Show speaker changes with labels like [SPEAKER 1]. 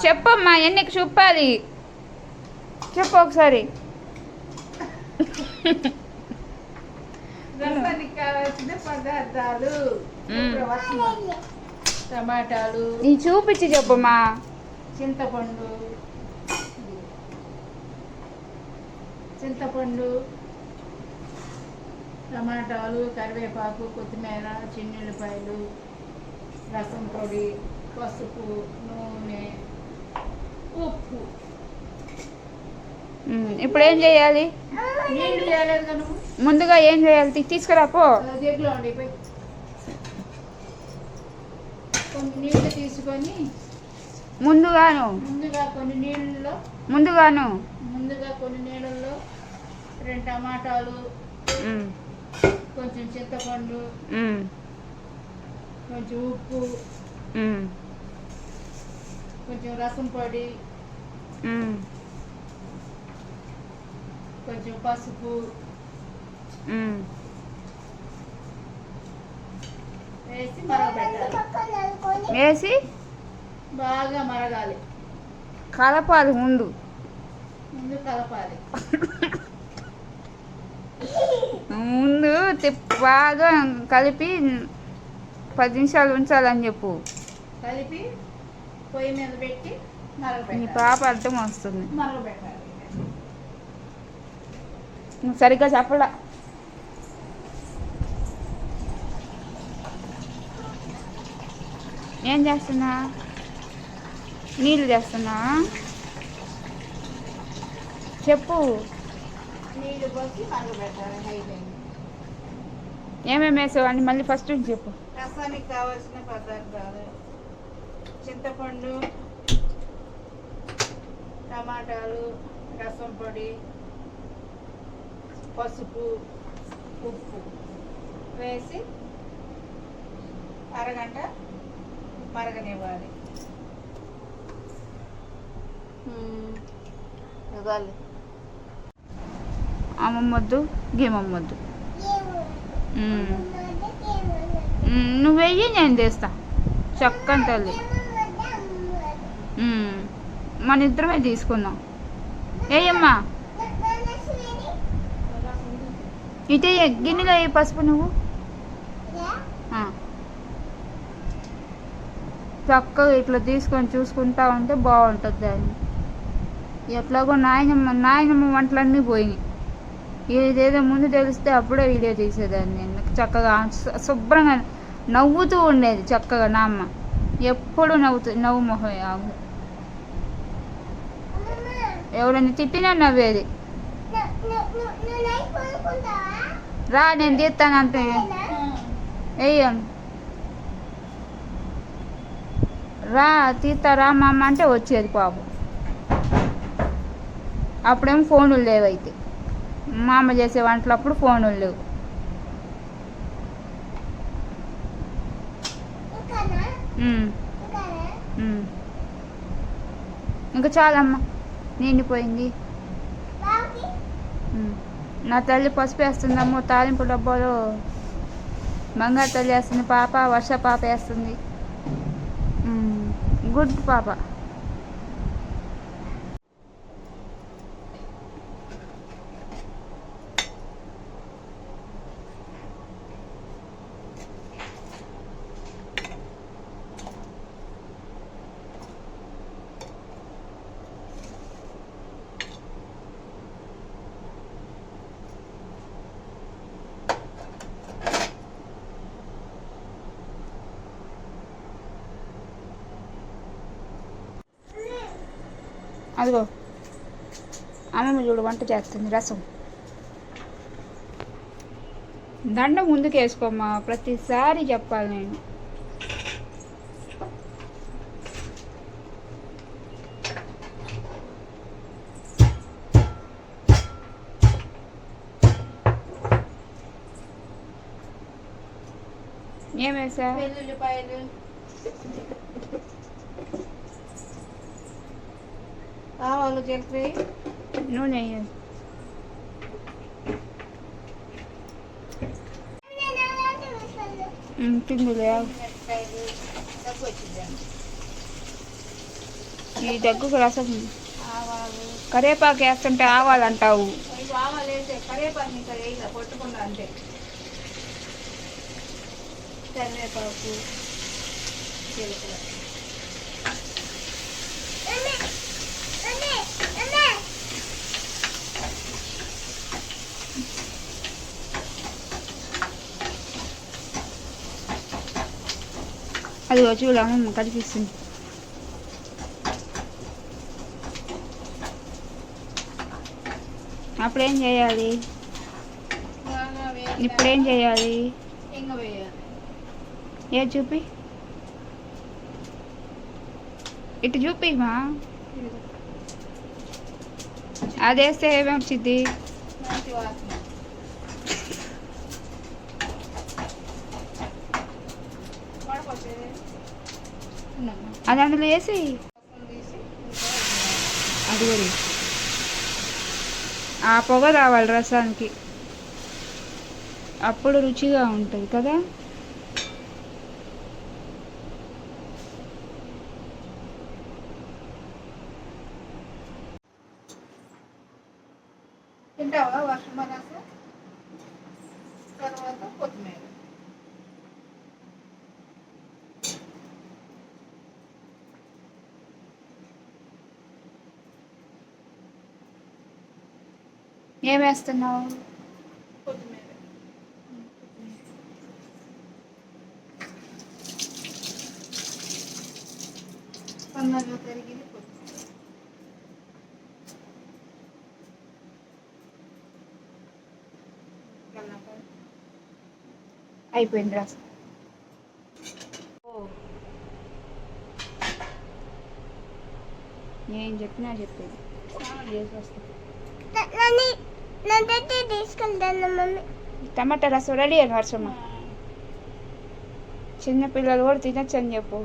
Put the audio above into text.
[SPEAKER 1] చెప్పమ్మా ఎన్నికి చూపాలి చెప్పు ఒకసారి.
[SPEAKER 2] రసానికి కావాల్సిన పదార్థాలు టమాటాలు.
[SPEAKER 1] నీ చూపించి చెప్పమ్మా.
[SPEAKER 2] చింతపండు, టమాటాలు, కరివేపాకు, కొత్తిమీర, చిన్నుల్లిపాయలు, రసం పొడి, పసుపు, నూనె, ఉప్పు.
[SPEAKER 1] ఇప్పుడు ఏం చేయాలి?
[SPEAKER 2] నీళ్ళు చేయలేదు కదా
[SPEAKER 1] ముందుగా ఏం చేయాలి? తీసుకురా పో.
[SPEAKER 2] జగ్గులో ఉండిపోయి కొన్ని నీళ్ళు తీసుకొని
[SPEAKER 1] ముందుగా
[SPEAKER 2] కొన్ని నీళ్ళలో రెండు టమాటాలు, కొంచెం చింతపండు, కొంచెం ఉప్పు, కొంచెం రసం పొడి, కొంచెం పసుపు వేసి మరగబెట్టాలి.
[SPEAKER 1] వేసి
[SPEAKER 2] బాగా మరగాలి.
[SPEAKER 1] కలపాలి. ముందు
[SPEAKER 2] కలపాలి.
[SPEAKER 1] ముందు బాగా కలిపి 10 నిమిషాలు ఉంచాలని చెప్పు.
[SPEAKER 2] కలిపి పొయ్యి మీద పెట్టి
[SPEAKER 1] నీ
[SPEAKER 2] మరగబెట్టాలి.
[SPEAKER 1] పాప అర్థం వస్తుంది.
[SPEAKER 2] మరగబెట్టాలి.
[SPEAKER 1] నువ్వు సరిగ్గా చెప్పలా. ఏం చేస్తున్నా? నీళ్ళు చేస్తున్నా? చెప్పు.
[SPEAKER 2] నీళ్ళు పోసి మరగబెట్టాలి. అయిపోయింది.
[SPEAKER 1] ఏమేమి వేసావు అని మళ్ళీ ఫస్ట్ నుంచి చెప్పు.
[SPEAKER 2] రసానికి కావాల్సిన పదార్థాలు చింతపండు, టమాటాలు, రసం పొడి, పసుపు, ఉప్పు వేసి అరగంట మరగనివ్వాలి. ఇవ్వాలి.
[SPEAKER 1] అమ్మమ్మొద్దు గేమమ్మొద్దు. నువ్వు వెయ్యి నేను తెస్తా. చక్కని తల్లి. మన ఇద్దరమే తీసుకుందాం. ఏయమ్మా ఇటే గిన్నెలో ఏ పసుపు నువ్వు చక్కగా ఇట్లా తీసుకొని చూసుకుంటా ఉంటే బాగుంటుంది. దాన్ని ఎట్లాగో నాయనమ్మ వంటలన్నీ పోయినాయి. ఇదేదో ముందు తెలిస్తే అప్పుడే వీడియో తీసేదాన్ని. నేను చక్కగా శుభ్రంగా నవ్వుతూ ఉండేది. చక్కగా నా అమ్మ ఎప్పుడు నవ్వు మొహం. ఎవరైనా తిట్టినా నవ్వేది. రా నేను తీస్తాను అంతే. వెయ్యం రా తీస్తారా మా అమ్మ అంటే వచ్చేది పాపం. అప్పుడేమో ఫోనులు లేవైతే. మా అమ్మ చేసే వంటలు అప్పుడు ఫోనులు లేవు. ఇంకా చాలమ్మా నిండిపోయింది. నా తల్లి పసుపు వేస్తుందమ్మో. తాలింపు డబ్బాలో బంగారు తల్లి వేస్తుంది. పాప వర్ష పాప వేస్తుంది. గుడ్ పాప. అదిగో అమ్మమ్మ చూడు వంట చేస్తుంది. రసం దండ ముందుకు వేసుకోమ్మా. ప్రతిసారి చెప్పాలి నేను. ఏమేసా?
[SPEAKER 2] వెల్లుల్లిపాయలు, ఆవాలు, జీలకర్ర,
[SPEAKER 1] నూనె తిందులే.
[SPEAKER 2] మిరపకాయలు, తక్కువ వచ్చిందండి.
[SPEAKER 1] ఈ దగ్గుకు రసం
[SPEAKER 2] ఆవాలు
[SPEAKER 1] కరివేపాకు వేస్తుంటే ఆవాలంటావు.
[SPEAKER 2] ఇవి ఆవాలు వేస్తే కరివేపాకు ఇంకా వేయాలి కొట్టకుండా అంటే కరివేపాకు జీలకర్ర
[SPEAKER 1] అది చూడు అమ్మమ్మ కనిపిస్తుంది. అప్పుడేం చేయాలి?
[SPEAKER 2] బాగా వేయాలి.
[SPEAKER 1] ఇప్పుడేం చేయాలి?
[SPEAKER 2] ఇంగ వేయాలి.
[SPEAKER 1] ఏ చూపి, ఇటు చూపి మా. అది వేస్తే ఏమొచ్చింది?
[SPEAKER 2] మంచి వాసన. పడపోతుంది.
[SPEAKER 1] అది అందులో వేసి
[SPEAKER 2] తీసి
[SPEAKER 1] అది కూడా ఆ పొగ రావాలి రసానికి, అప్పుడు రుచిగా ఉంటుంది కదా.
[SPEAKER 2] తింటావా వర్షం మనసు తర్వాత కొత్తిమీర
[SPEAKER 1] ఏం వేస్తున్నావు?
[SPEAKER 2] కొత్తిమీర తొందరగా తరిగింది కొత్తిమీర కల్లాపాడు
[SPEAKER 1] అయిపోయింది రసం. ఏం చెప్పినా చెప్పేది.
[SPEAKER 2] స్నానం చేసి వస్తాను.
[SPEAKER 3] తీసుకెళ్తాను మమ్మీ.
[SPEAKER 1] టమాటా రసం రెడీ అని వర్షమ్మ. చిన్నపిల్లలు కూడా తినొచ్చు అని చెప్పు.